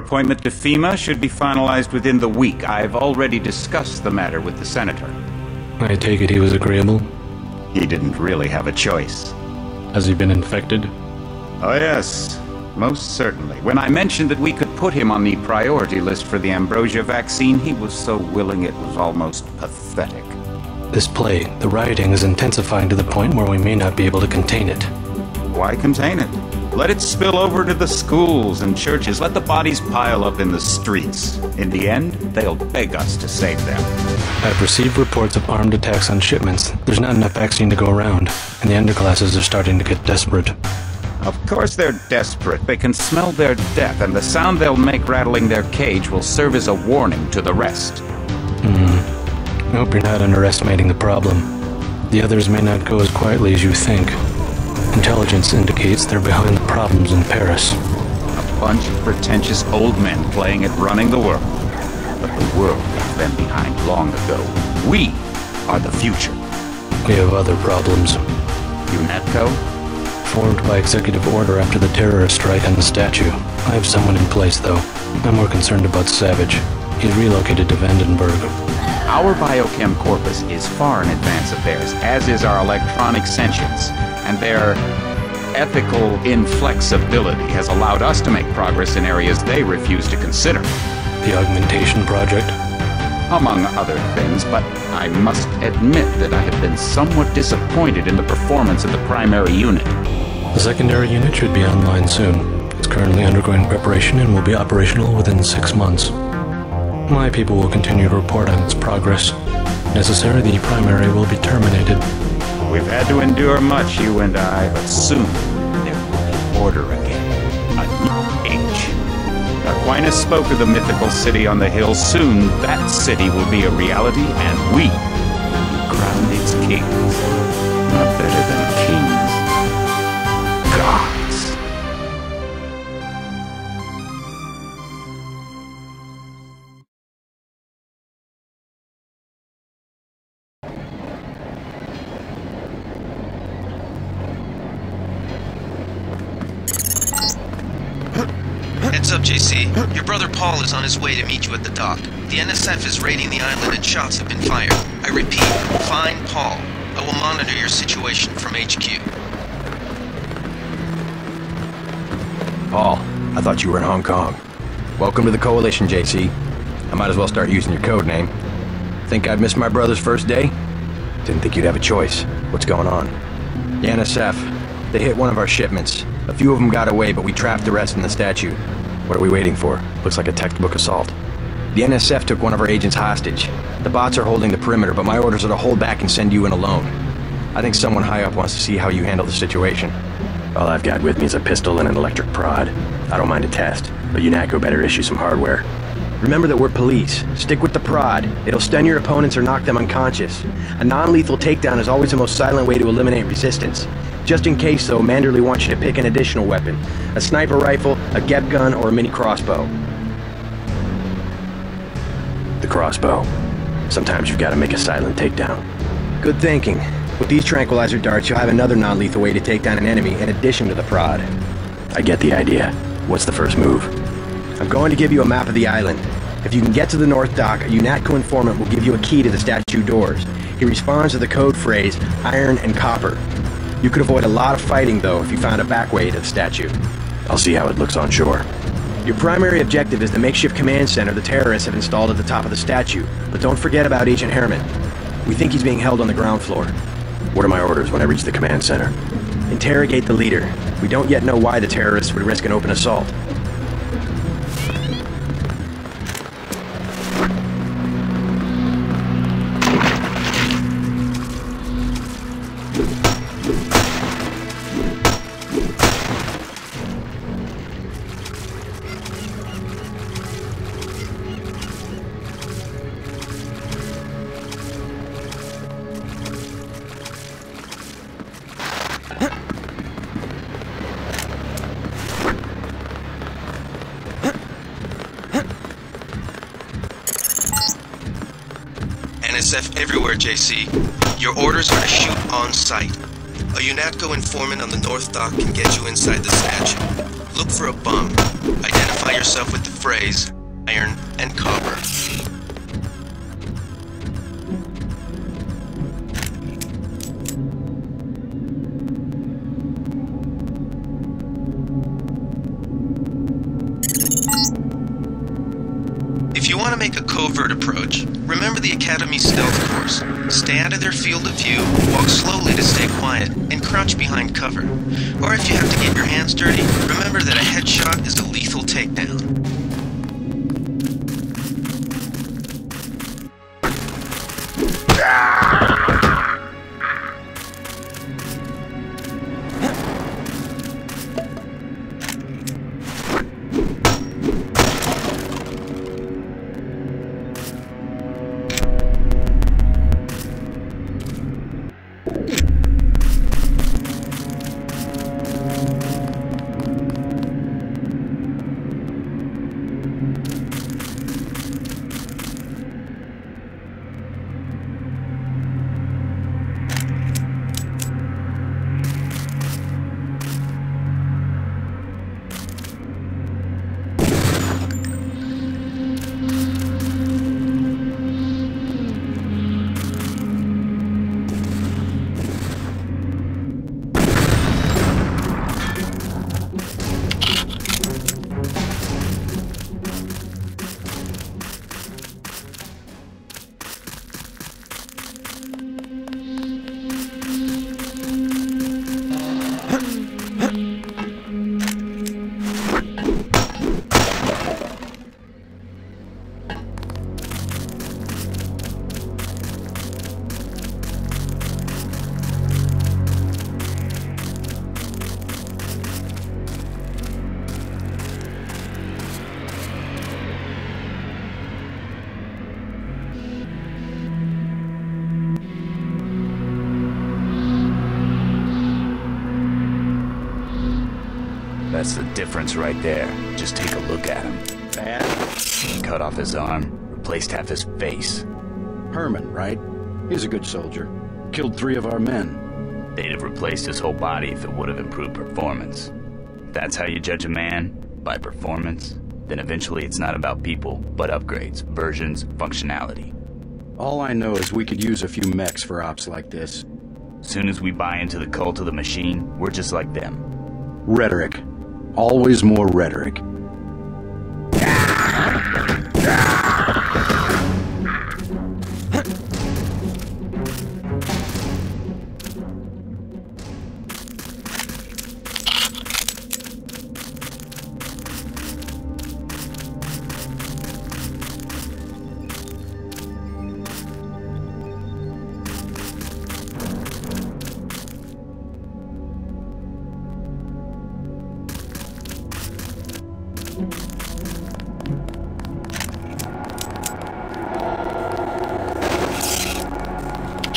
appointment to FEMA should be finalized within the week. I've already discussed the matter with the senator. I take it he was agreeable? He didn't really have a choice. Has he been infected? Oh yes, most certainly. When I mentioned that we could put him on the priority list for the ambrosia vaccine, he was so willing it was almost pathetic. This plague, the rioting is intensifying to the point where we may not be able to contain it. Why contain it? Let it spill over to the schools and churches. Let the bodies pile up in the streets. In the end, they'll beg us to save them. I've received reports of armed attacks on shipments. There's not enough vaccine to go around, and the underclasses are starting to get desperate. Of course they're desperate. They can smell their death, and the sound they'll make rattling their cage will serve as a warning to the rest. I hope you're not underestimating the problem. The others may not go as quietly as you think. Intelligence indicates they're behind the problems in Paris. A bunch of pretentious old men playing at running the world. But the world left them behind long ago. We are the future. We have other problems. UNETCO? Formed by executive order after the terrorist strike on the statue. I have someone in place, though. I'm more concerned about Savage. He's relocated to Vandenberg. Our biochem corpus is far in advance of theirs, as is our electronic sentience, and their ethical inflexibility has allowed us to make progress in areas they refuse to consider. The augmentation project? Among other things, but I must admit that I have been somewhat disappointed in the performance of the primary unit. The secondary unit should be online soon. It's currently undergoing preparation and will be operational within 6 months. My people will continue to report on its progress. If necessary, the primary will be terminated. We've had to endure much, you and I, but soon there will be order again. A new age. Aquinas spoke of the mythical city on the hill. Soon that city will be a reality, and we will be crowned its kings. Not better than kings. Gods. Heads up, JC. Your brother Paul is on his way to meet you at the dock. The NSF is raiding the island and shots have been fired. I repeat, find Paul. I will monitor your situation from HQ. Paul, I thought you were in Hong Kong. Welcome to the Coalition, JC. I might as well start using your code name. Think I'd missed my brother's first day? Didn't think you'd have a choice. What's going on? The NSF. They hit one of our shipments. A few of them got away, but we trapped the rest in the statue. What are we waiting for? Looks like a textbook assault. The NSF took one of our agents hostage. The bots are holding the perimeter, but my orders are to hold back and send you in alone. I think someone high up wants to see how you handle the situation. All I've got with me is a pistol and an electric prod. I don't mind a test, but UNATCO better issue some hardware. Remember that we're police. Stick with the prod. It'll stun your opponents or knock them unconscious. A non-lethal takedown is always the most silent way to eliminate resistance. Just in case, though, Manderley wants you to pick an additional weapon. A sniper rifle, a GEP gun, or a mini crossbow. The crossbow. Sometimes you've got to make a silent takedown. Good thinking. With these tranquilizer darts, you'll have another non-lethal way to take down an enemy in addition to the prod. I get the idea. What's the first move? I'm going to give you a map of the island. If you can get to the North Dock, a UNATCO informant will give you a key to the statue doors. He responds to the code phrase, iron and copper. You could avoid a lot of fighting, though, if you found a back way to the statue. I'll see how it looks on shore. Your primary objective is the makeshift command center the terrorists have installed at the top of the statue. But don't forget about Agent Herman. We think he's being held on the ground floor. What are my orders when I reach the command center? Interrogate the leader. We don't yet know why the terrorists would risk an open assault. NSF everywhere, JC. Your orders are to shoot on sight. A UNATCO informant on the North Dock can get you inside the statue. Look for a bum. Identify yourself with the phrase, iron and copper. If you want to make a covert approach, remember the Academy stealth course. Stay out of their field of view, walk slowly to stay quiet, and crouch behind cover. Or if you have to get your hands dirty, remember that a headshot is a lethal takedown. That's the difference right there. Just take a look at him. Bad? Cut off his arm, replaced half his face. Herman, right? He's a good soldier. Killed 3 of our men. They'd have replaced his whole body if it would have improved performance. If that's how you judge a man, by performance, then eventually it's not about people, but upgrades, versions, functionality. All I know is we could use a few mechs for ops like this. Soon as we buy into the cult of the machine, we're just like them. Rhetoric. Always more rhetoric.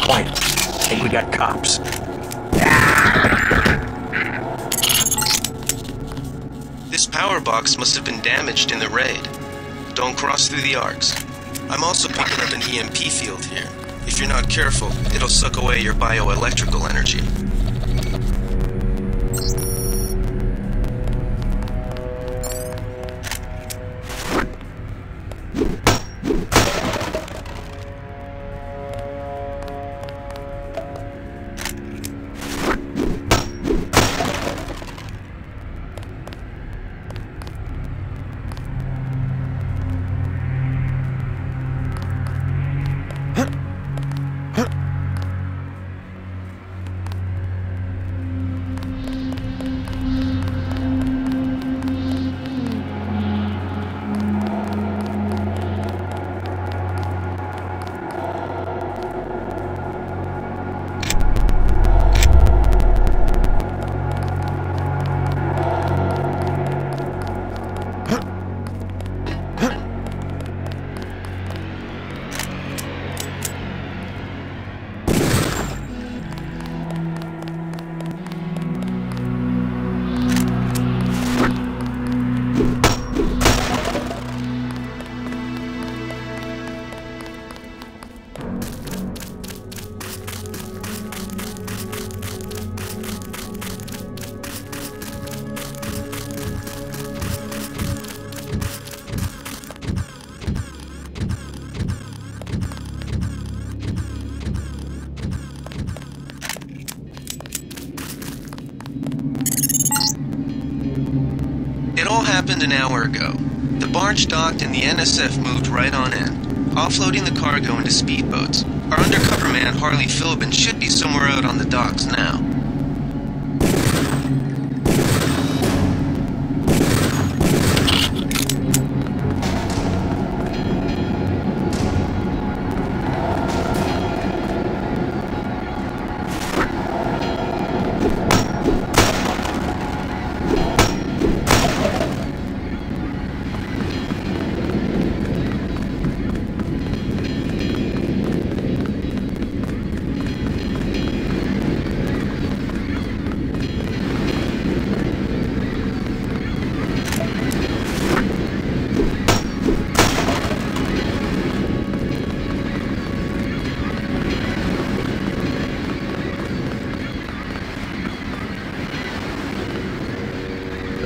Quiet. I think we got cops. This power box must have been damaged in the raid. Don't cross through the arcs. I'm also picking up an EMP field here. If you're not careful, it'll suck away your bioelectrical energy. happened an hour ago. The barge docked and the NSF moved right on in, offloading the cargo into speedboats. Our undercover man, Harley Philbin, should be somewhere out on the docks now.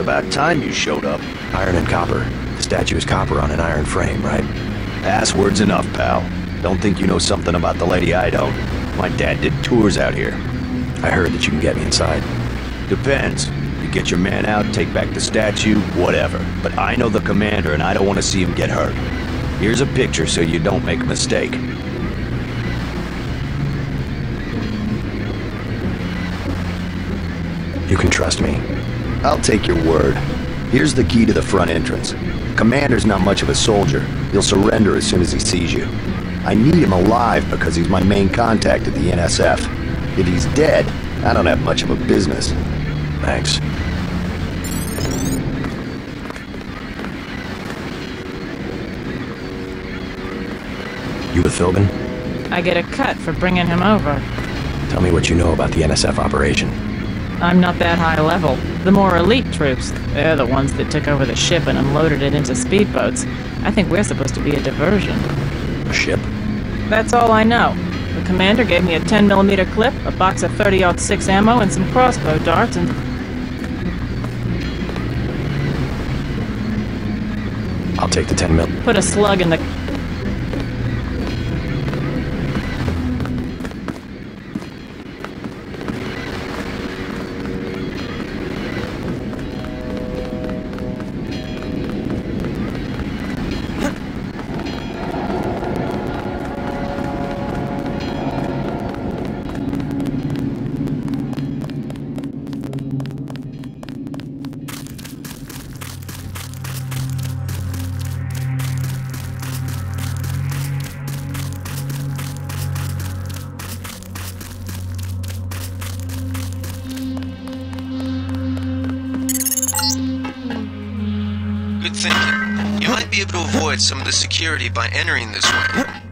About time you showed up. Iron and copper. The statue is copper on an iron frame, right? Password's enough, pal. Don't think you know something about the lady I don't. My dad did tours out here. I heard that you can get me inside. Depends. You get your man out, take back the statue, whatever. But I know the commander and I don't want to see him get hurt. Here's a picture so you don't make a mistake. You can trust me. I'll take your word. Here's the key to the front entrance. Commander's not much of a soldier. He'll surrender as soon as he sees you. I need him alive because he's my main contact at the NSF. If he's dead, I don't have much of a business. Thanks. You with Philbin? I get a cut for bringing him over. Tell me what you know about the NSF operation. I'm not that high level. The more elite troops, they're the ones that took over the ship and unloaded it into speedboats. I think we're supposed to be a diversion. A ship? That's all I know. The commander gave me a 10mm clip, a box of 30-06 ammo, and some crossbow darts, and... I'll take the 10 mil. put a slug in the... Good thinking. You might be able to avoid some of the security by entering this way.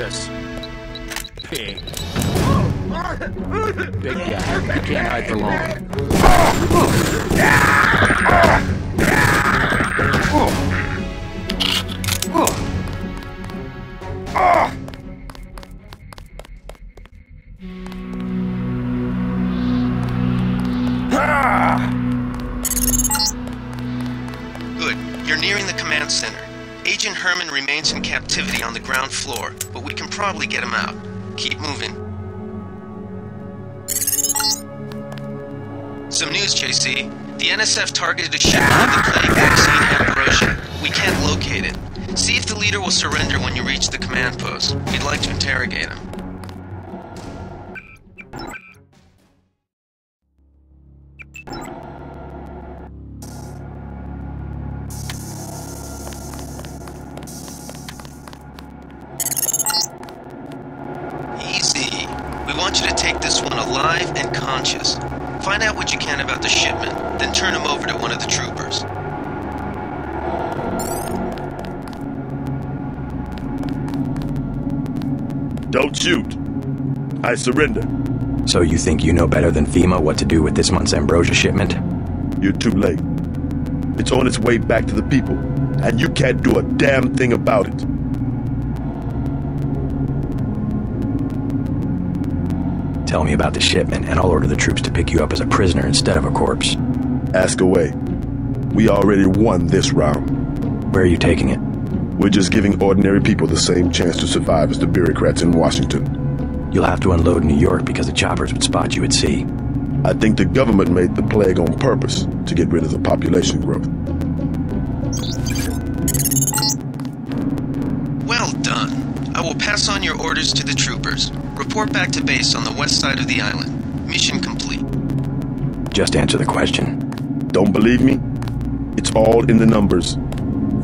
this. Pig. Big guy, you can't hide for long. Good. You're nearing the command center. Agent Herman remains in captivity on the ground floor, but we can probably get him out. Keep moving. Some news, JC. The NSF targeted a shipment of the plague vaccine ambrosia. We can't locate it. See if the leader will surrender when you reach the command post. We'd like to interrogate him. Easy. We want you to take this one alive and conscious. Find out what you can about the shipment, then turn him over to one of the troopers. Don't shoot. I surrender. So you think you know better than FEMA what to do with this month's ambrosia shipment? You're too late. It's on its way back to the people, and you can't do a damn thing about it. Tell me about the shipment, and I'll order the troops to pick you up as a prisoner instead of a corpse. Ask away. We already won this round. Where are you taking it? We're just giving ordinary people the same chance to survive as the bureaucrats in Washington. You'll have to unload in New York because the choppers would spot you at sea. I think the government made the plague on purpose to get rid of the population growth. Well done. I will pass on your orders to the troopers. Report back to base on the west side of the island. Mission complete. Just answer the question. Don't believe me? It's all in the numbers.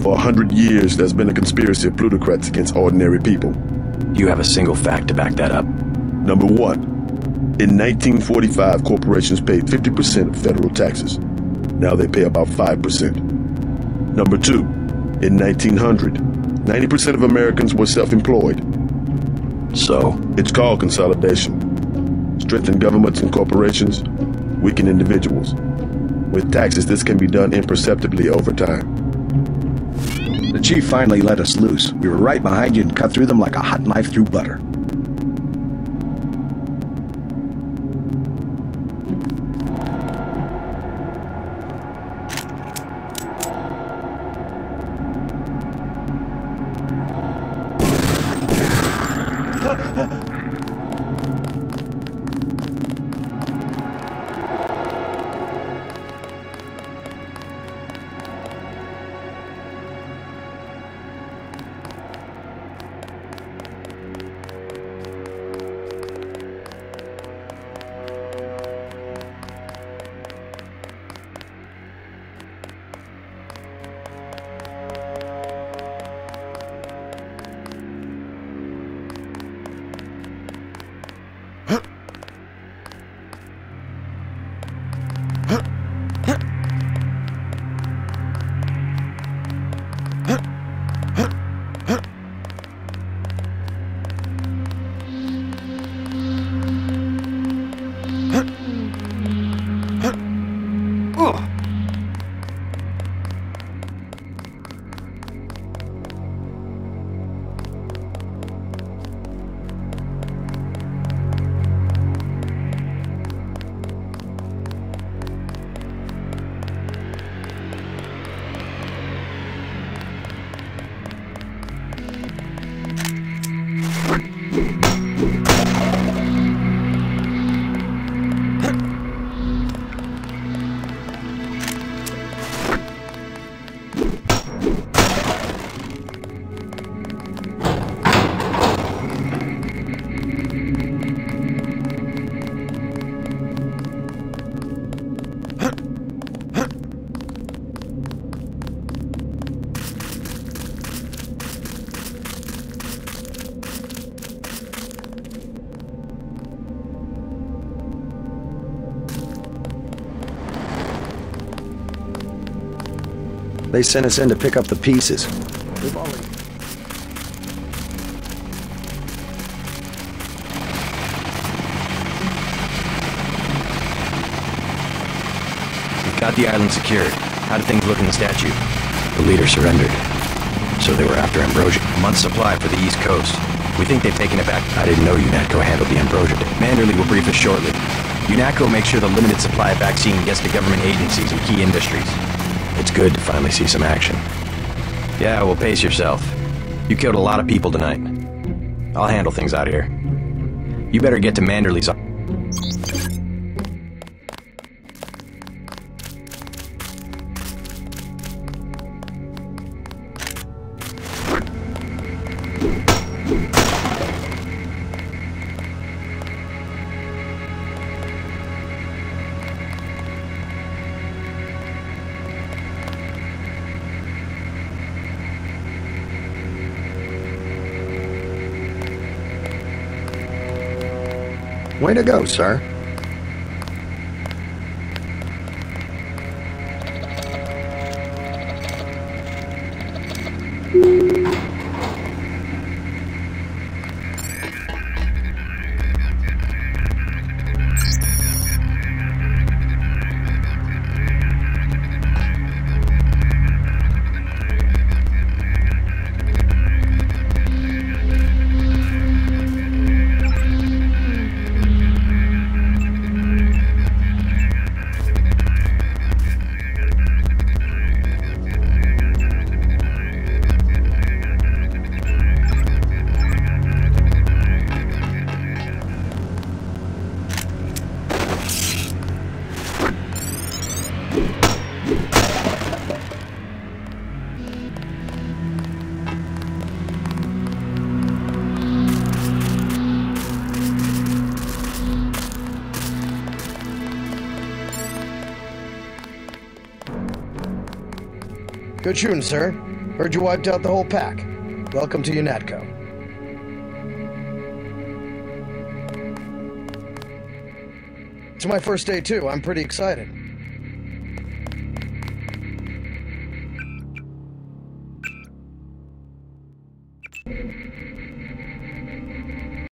For 100 years, there's been a conspiracy of plutocrats against ordinary people. Do you have a single fact to back that up? Number one, in 1945, corporations paid 50% of federal taxes. Now they pay about 5%. Number two, in 1900, 90% of Americans were self-employed. So? It's called consolidation. Strengthen governments and corporations, weaken individuals. With taxes, this can be done imperceptibly over time. The chief finally let us loose. We were right behind you and cut through them like a hot knife through butter. They sent us in to pick up the pieces. Got the island secured. How did things look in the statue? The leader surrendered. So they were after Ambrosia. A month's supply for the East Coast. We think they've taken it back. I didn't know UNATCO handled the Ambrosia. Manderley will brief us shortly. UNATCO makes sure the limited supply of vaccine gets to government agencies and key industries. It's good to finally see some action. Yeah, well, pace yourself. You killed a lot of people tonight. I'll handle things out here. You better get to Manderley's. Way to go, sir. Good shooting, sir. Heard you wiped out the whole pack. Welcome to UNATCO. It's my first day, too. I'm pretty excited.